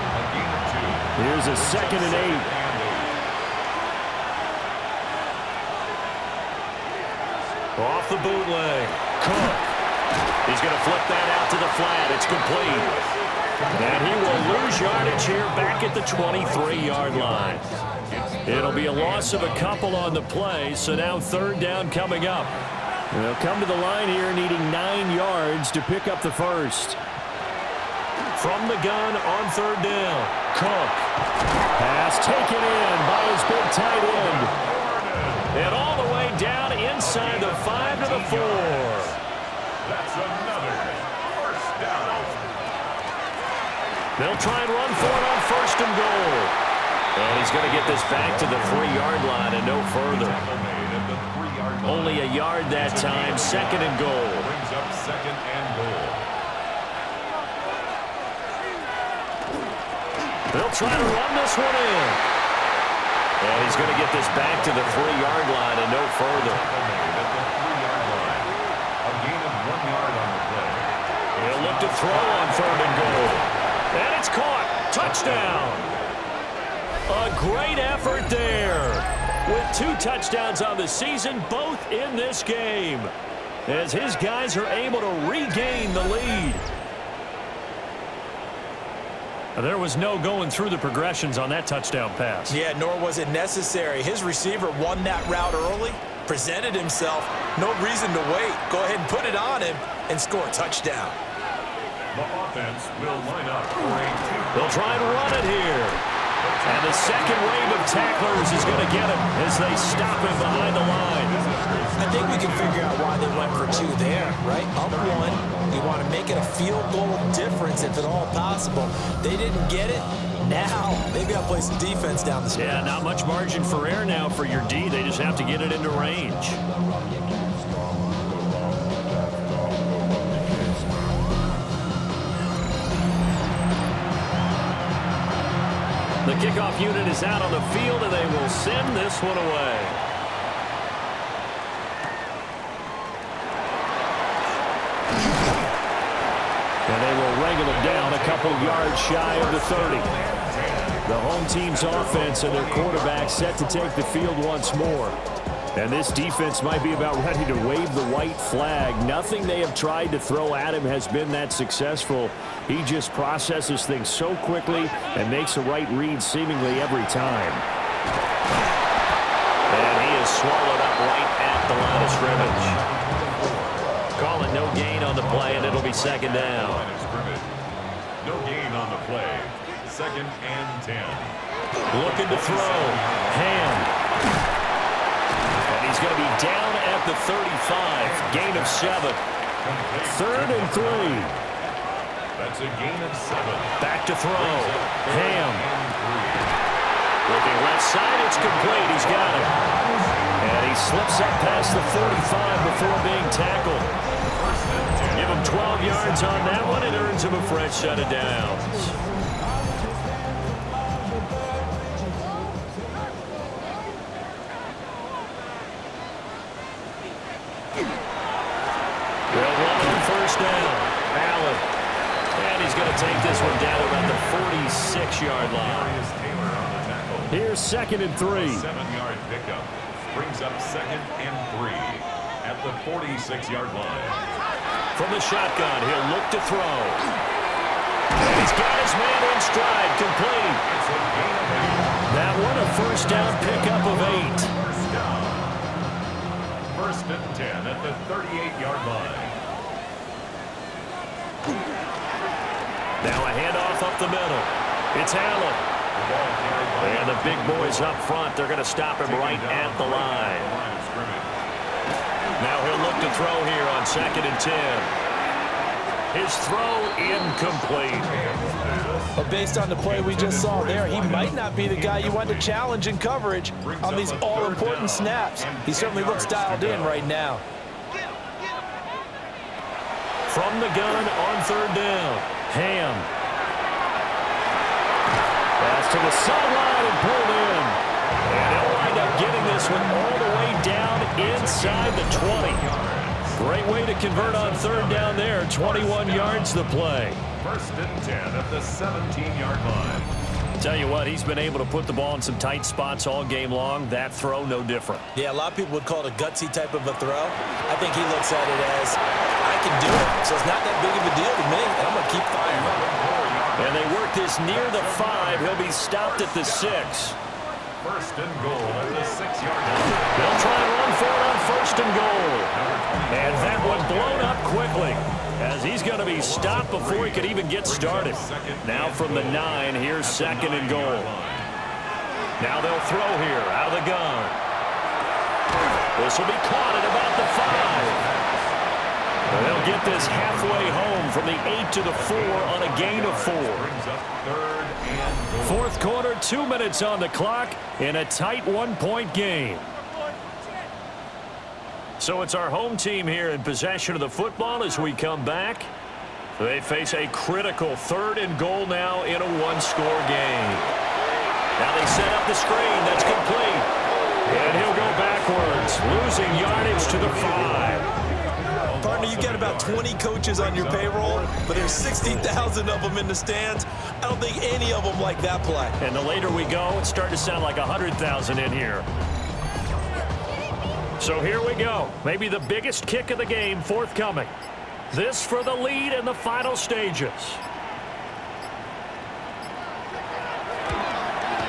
Here's a 2nd and 8. Off the bootleg. Cook. He's going to flip that out to the flat. It's complete. And he will lose yardage here back at the 23-yard line. It'll be a loss of a couple on the play, so now 3rd down coming up. They'll come to the line here needing 9 yards to pick up the 1st. From the gun on 3rd down, Cook. Pass taken in by his big tight end. And all the way down inside the 5 to the 4. That's another 1st down. They'll try and run for it on 1st and goal. And he's going to get this back to the 3-yard line and no further. Only a yard that time, 2nd and goal. Brings up 2nd and goal. They'll try to run this one in. And he's going to get this back to the 3-yard line and no further. At the 3-yard line. A gain of 1 yard on the play. He'll look to throw on 3rd and goal. And it's caught. Touchdown. A great effort there. With 2 touchdowns on the season, both in this game. As his guys are able to regain the lead. There was no going through the progressions on that touchdown pass. Yeah, nor was it necessary. His receiver won that route early, presented himself. No reason to wait. Go ahead and put it on him and score a touchdown. The offense will line up for a 2. They'll try and run it here. And the second wave of tacklers is going to get him as they stop him behind the line. I think we can figure out why they went for 2 there, right? Up 1. You want to make it a field goal difference if at all possible. They didn't get it. Now they've got to play some defense down the stretch. Yeah, not much margin for error now for your D. They just have to get it into range. The kickoff unit is out on the field, and they will send this one away. And they will wrangle it down a couple yards shy of the 30. The home team's offense and their quarterback set to take the field once more. And this defense might be about ready to wave the white flag. Nothing they have tried to throw at him has been that successful. He just processes things so quickly and makes a right read seemingly every time. And he is swallowed up right at the line of scrimmage. Call it no gain on the play, and it'll be second down. No gain on the play. 2nd and 10. Looking to throw. Hand. And he's going to be down at the 35. Gain of 7. 3rd and 3. That's a gain of 7. Back to throw. Ham. Looking left side. It's complete. He's got it. And he slips up past the 45 before being tackled. Give him 12 yards on that one. It earns him a fresh set of downs. They'll run on first down. Allen. And he's going to take this one down around the 46-yard line. Here's 2nd and 3. 7-yard pickup. Brings up 2nd and 3 at the 46-yard line. From the shotgun, he'll look to throw. He's got his man in stride, complete. That one a first down pickup of 8. First and 10 at the 38-yard line. Now a handoff up the middle. It's Allen. And the big boys up front, they're going to stop him right at the line. Now he'll look to throw here on 2nd and 10. His throw incomplete. But based on the play we just saw there, he might not be the guy you want to challenge in coverage on these all-important snaps. He certainly looks dialed in right now. From the gun on 3rd down. Ham. Pass to the sideline and pulled in. And he'll wind up getting this one all the way down inside the 20. Great way to convert on 3rd down there. 21 yards the play. First and 10 at the 17-yard line. Tell you what, he's been able to put the ball in some tight spots all game long. That throw, no different. Yeah, a lot of people would call it a gutsy type of a throw. I think he looks at it as, I can do it, so it's not that big of a deal to me, and I'm going to keep firing. And they work this near the 5. He'll be stopped at the 6. First and goal at the 6-yard line. They'll try and run for it on 1st and goal. And that one blown up quickly as he's going to be stopped before he could even get started. Now from the 9, here's 2nd and goal. Now they'll throw here out of the gun. This will be caught at about the 5. And they'll get this halfway home from the 8 to the 4 on a gain of 4. Fourth quarter, 2 minutes on the clock in a tight 1-point game. So it's our home team here in possession of the football as we come back. They face a critical 3rd and goal now in a 1-score game. Now they set up the screen. That's complete. And he'll go backwards, losing yardage to the 5. Partner, you've got about 20 coaches on your payroll, but there's 60,000 of them in the stands. I don't think any of them like that play. And the later we go, it's starting to sound like 100,000 in here. So here we go. Maybe the biggest kick of the game forthcoming. This for the lead in the final stages.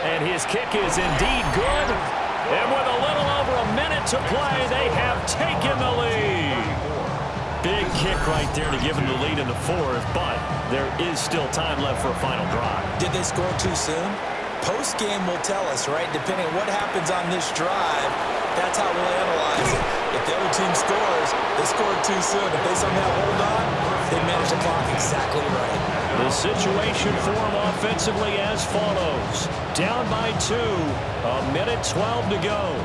And his kick is indeed good. And with a little over a minute to play, they have taken the lead. Big kick right there to give him the lead in the 4th, but there is still time left for a final drive. Did they score too soon? Post-game will tell us, right? Depending on what happens on this drive, that's how we'll analyze it. If the other team scores, they scored too soon. If they somehow hold on, they manage the clock exactly right. The situation for them offensively as follows. Down by 2, a minute 12 to go.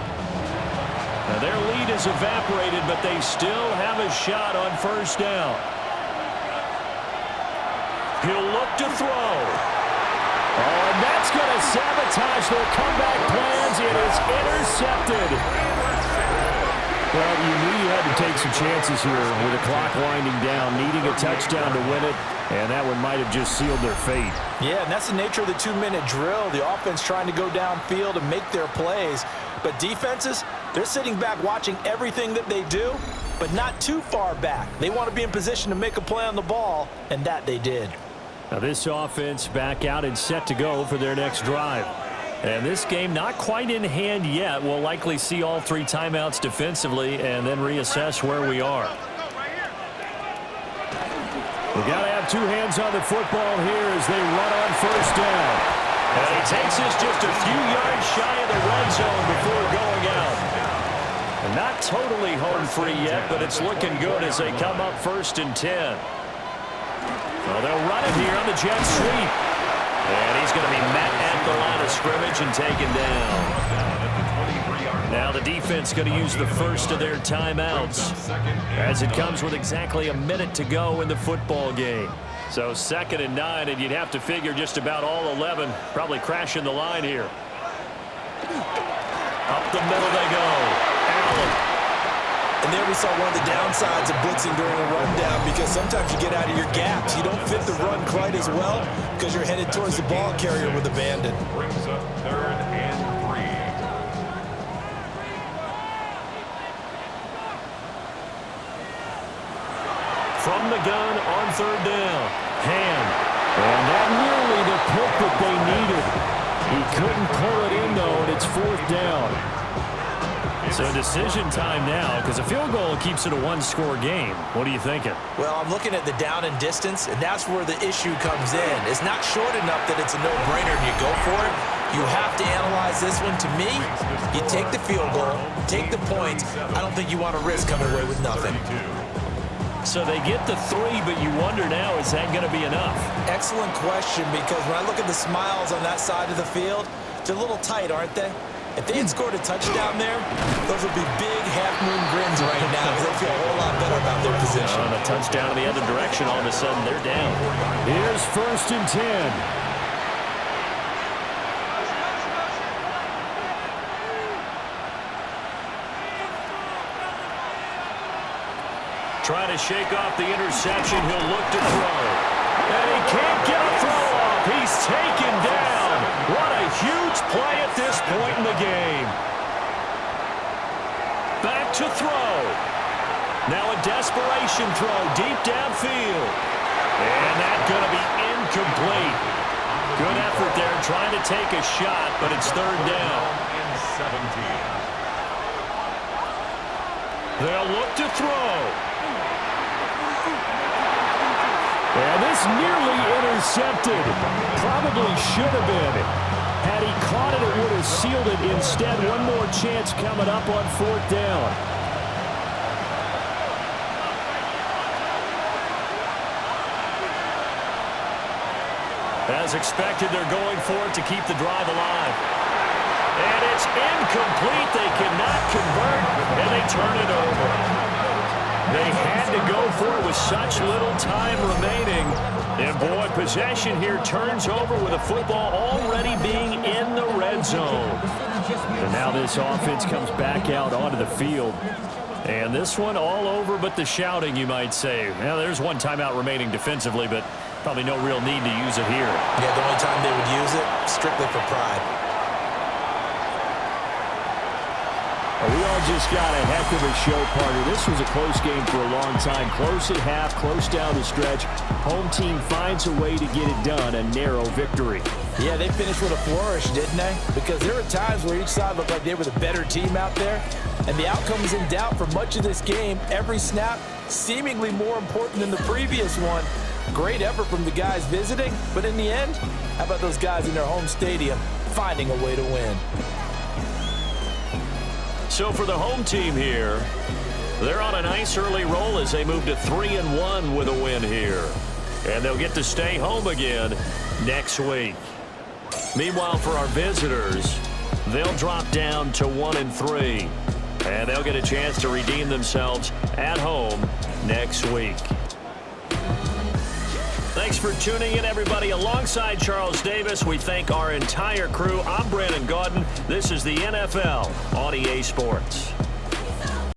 Now their lead is evaporated, but they still have a shot on first down. He'll look to throw. Oh, and that's going to sabotage their comeback plans. It is intercepted. Well, you knew you had to take some chances here with the clock winding down, needing a touchdown to win it, and that one might have just sealed their fate. Yeah, and that's the nature of the 2-minute drill. The offense trying to go downfield and make their plays. But defenses, they're sitting back watching everything that they do, but not too far back. They want to be in position to make a play on the ball, and that they did. Now this offense back out and set to go for their next drive. And this game not quite in hand yet. We'll likely see all 3 timeouts defensively and then reassess where we are. We've got to have 2 hands on the football here as they run on first down. And he takes us just a few yards shy of the red zone before going out. And not totally home free yet, but it's looking good as they come up 1st and 10. Well, they'll run it here on the jet sweep. And he's going to be met at the line of scrimmage and taken down. Now the defense going to use the first of their timeouts as it comes with exactly a minute to go in the football game. So 2nd and 9, and you'd have to figure just about all 11 probably crashing the line here. Up the middle they go. Allen. And there we saw one of the downsides of blitzing during a rundown, because sometimes you get out of your gaps. You don't fit the run quite as well because you're headed towards the ball carrier with abandon. Brings up 3rd and 3. From the gun on 3rd down. Hand. And that nearly the pick that they needed. He couldn't pull it in, though, and it's 4th down. So decision time now, because a field goal keeps it a 1-score game. What are you thinking? Well, I'm looking at the down and distance, and that's where the issue comes in. It's not short enough that it's a no-brainer and you go for it. You have to analyze this one. To me, you take the field goal, take the points. I don't think you want to risk coming away with nothing. So they get the 3, but you wonder now, is that going to be enough? Excellent question, because when I look at the smiles on that side of the field, they're a little tight, aren't they? If they had scored a touchdown there, those would be big half-moon grins right now because they feel a whole lot better about their position. On a touchdown in the other direction, all of a sudden they're down. Here's 1st and 10. Trying to shake off the interception. He'll look to throw. And he can't get a throw off. He's taken down. What a huge play at this point in the game. Back to throw. Now a desperation throw deep downfield. And that's going to be incomplete. Good effort there trying to take a shot, but it's 3rd down. 17. They'll look to throw. And this nearly intercepted. Probably should have been. Had he caught it, it would have sealed it. Instead, one more chance coming up on 4th down. As expected, they're going for it to keep the drive alive. And it's incomplete. They cannot convert, and they turn it over. They had to go for it with such little time remaining. And, boy, possession here turns over with a football already being in the red zone. And now this offense comes back out onto the field. And this one all over but the shouting, you might say. Now, there's one timeout remaining defensively, but probably no real need to use it here. Yeah, the only time they would use it, strictly for pride. We all just got a heck of a show, partner. This was a close game for a long time. Close at half, close down the stretch. Home team finds a way to get it done, a narrow victory. Yeah, they finished with a flourish, didn't they? Because there were times where each side looked like they were the better team out there. And the outcome was in doubt for much of this game. Every snap seemingly more important than the previous one. Great effort from the guys visiting. But in the end, how about those guys in their home stadium finding a way to win. So for the home team here, they're on a nice early roll as they move to 3-1 with a win here. And they'll get to stay home again next week. Meanwhile, for our visitors, they'll drop down to 1-3. And they'll get a chance to redeem themselves at home next week. Thanks for tuning in, everybody. Alongside Charles Davis, we thank our entire crew. I'm Brandon Gaudin. This is the NFL on EA Sports.